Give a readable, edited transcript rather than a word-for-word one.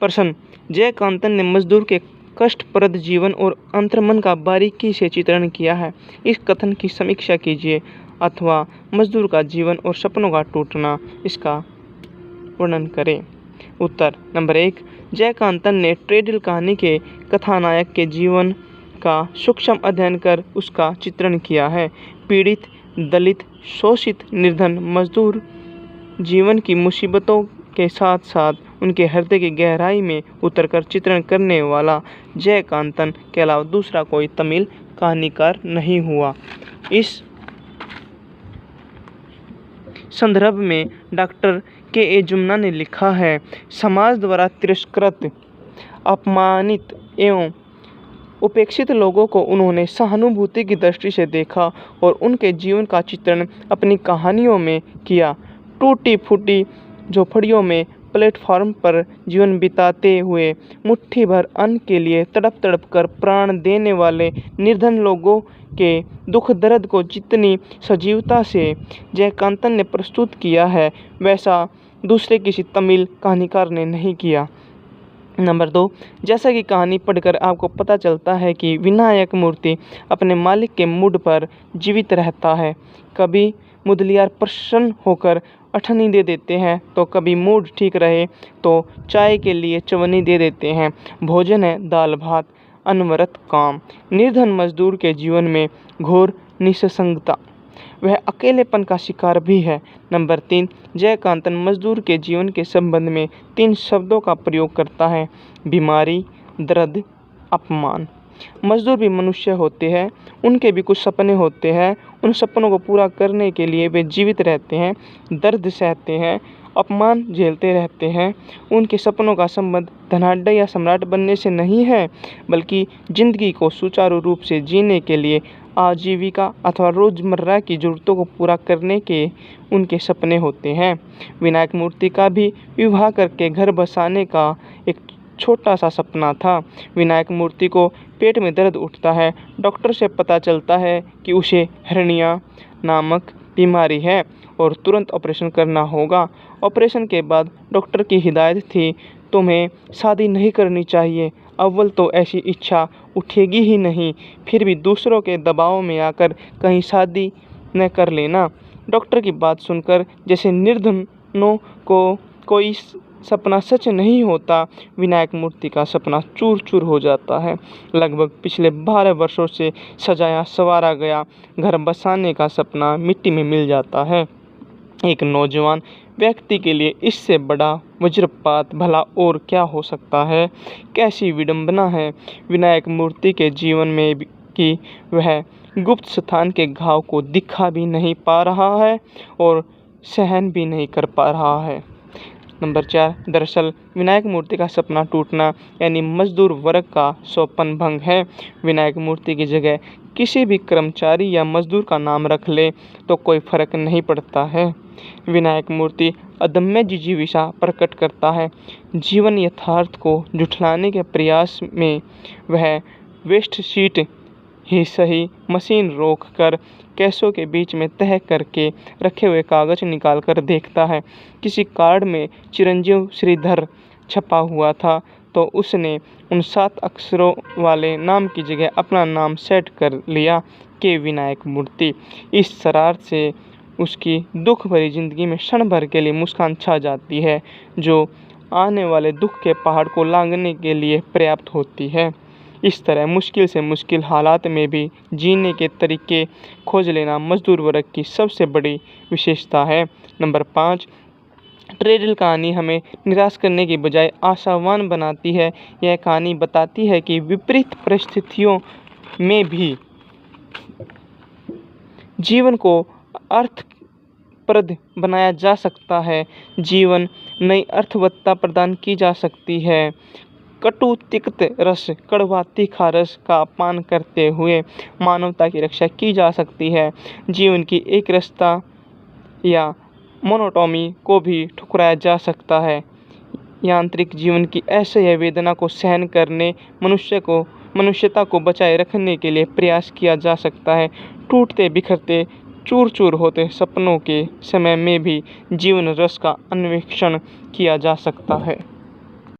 प्रश्न, जयकांतन ने मजदूर के कष्टप्रद जीवन और अंतर्मन का बारीकी से चित्रण किया है। इस कथन की समीक्षा कीजिए अथवा मजदूर का जीवन और सपनों का टूटना, इसका वर्णन करें। उत्तर नंबर 1, जयकांतन ने ट्रेडिल कहानी के कथानायक के जीवन का सूक्ष्म अध्ययन कर उसका चित्रण किया है। पीड़ित, दलित, शोषित, निर्धन मजदूर जीवन की मुसीबतों के साथ साथ उनके हृदय की गहराई में उतरकर चित्रण करने वाला जयकांतन के अलावा दूसरा कोई तमिल कहानीकार नहीं हुआ। इस संदर्भ में डॉक्टर के जमुना ने लिखा है, समाज द्वारा तिरस्कृत, अपमानित एवं उपेक्षित लोगों को उन्होंने सहानुभूति की दृष्टि से देखा और उनके जीवन का चित्रण अपनी कहानियों में किया। टूटी फूटी झोपड़ियों में प्लेटफार्म पर जीवन बिताते हुए मुट्ठी भर अन्न के लिए तड़प तड़प कर प्राण देने वाले निर्धन लोगों के दुख दर्द को जितनी सजीवता से जयकांतन ने प्रस्तुत किया है, वैसा दूसरे किसी तमिल कहानीकार ने नहीं किया। नंबर 2, जैसा कि कहानी पढ़कर आपको पता चलता है कि विनायक मूर्ति अपने मालिक के मूड पर जीवित रहता है। कभी मुदलियार प्रसन्न होकर अठन्नी दे देते हैं तो कभी मूड ठीक रहे तो चाय के लिए चवन्नी दे देते हैं। भोजन है दाल भात, अनवरत काम। निर्धन मजदूर के जीवन में घोर निसंगता, वह अकेलेपन का शिकार भी है। नंबर 3, जयकांतन मजदूर के जीवन के संबंध में 3 शब्दों का प्रयोग करता है, बीमारी, दर्द, अपमान। मजदूर भी मनुष्य होते हैं, उनके भी कुछ सपने होते हैं। उन सपनों को पूरा करने के लिए वे जीवित रहते हैं, दर्द सहते हैं, अपमान झेलते रहते हैं। उनके सपनों का संबंध धनाढ्य या सम्राट बनने से नहीं है, बल्कि जिंदगी को सुचारू रूप से जीने के लिए आजीविका अथवा रोजमर्रा की ज़रूरतों को पूरा करने के उनके सपने होते हैं। विनायक मूर्ति का भी विवाह करके घर बसाने का एक छोटा सा सपना था। विनायक मूर्ति को पेट में दर्द उठता है। डॉक्टर से पता चलता है कि उसे हर्निया नामक बीमारी है और तुरंत ऑपरेशन करना होगा। ऑपरेशन के बाद डॉक्टर की हिदायत थी, तुम्हें शादी नहीं करनी चाहिए। अव्वल तो ऐसी इच्छा उठेगी ही नहीं, फिर भी दूसरों के दबाव में आकर कहीं शादी न कर लेना। डॉक्टर की बात सुनकर जैसे निर्धनों को कोई सपना सच नहीं होता, विनायक मूर्ति का सपना चूर चूर हो जाता है। लगभग पिछले 12 वर्षों से सजाया संवारा गया घर बसाने का सपना मिट्टी में मिल जाता है। एक नौजवान व्यक्ति के लिए इससे बड़ा वज्रपात भला और क्या हो सकता है। कैसी विडंबना है विनायक मूर्ति के जीवन में कि वह गुप्त स्थान के घाव को दिखा भी नहीं पा रहा है और सहन भी नहीं कर पा रहा है। नंबर 4, दरअसल विनायक मूर्ति का सपना टूटना यानी मजदूर वर्ग का स्वप्न भंग है। विनायक मूर्ति की जगह किसी भी कर्मचारी या मजदूर का नाम रख ले तो कोई फर्क नहीं पड़ता है। विनायक मूर्ति अदम्य जिजीविषा प्रकट करता है। जीवन यथार्थ को जुठलाने के प्रयास में वह वेस्ट शीट ही सही मशीन रोक कर कैसों के बीच में तह करके रखे हुए कागज निकाल कर देखता है। किसी कार्ड में चिरंजीव श्रीधर छपा हुआ था तो उसने उन 7 अक्षरों वाले नाम की जगह अपना नाम सेट कर लिया के विनायक मूर्ति। इस शरारत से उसकी दुख भरी जिंदगी में क्षण भर के लिए मुस्कान छा जाती है, जो आने वाले दुख के पहाड़ को लांघने के लिए पर्याप्त होती है। इस तरह मुश्किल से मुश्किल हालात में भी जीने के तरीके खोज लेना मजदूर वर्ग की सबसे बड़ी विशेषता है। नंबर 5, ट्रेडिल कहानी हमें निराश करने की बजाय आशावान बनाती है। यह कहानी बताती है कि विपरीत परिस्थितियों में भी जीवन को अर्थप्रद बनाया जा सकता है। जीवन नई अर्थवत्ता प्रदान की जा सकती है। कटु तिक्त रस, कड़वा तीखा रस का पान करते हुए मानवता की रक्षा की जा सकती है। जीवन की एक रसता या मोनोटोमी को भी ठुकराया जा सकता है। यांत्रिक जीवन की असह्य वेदना को सहन करने मनुष्यता को बचाए रखने के लिए प्रयास किया जा सकता है। टूटते बिखरते चूर चूर होते सपनों के समय में भी जीवन रस का अन्वेषण किया जा सकता है।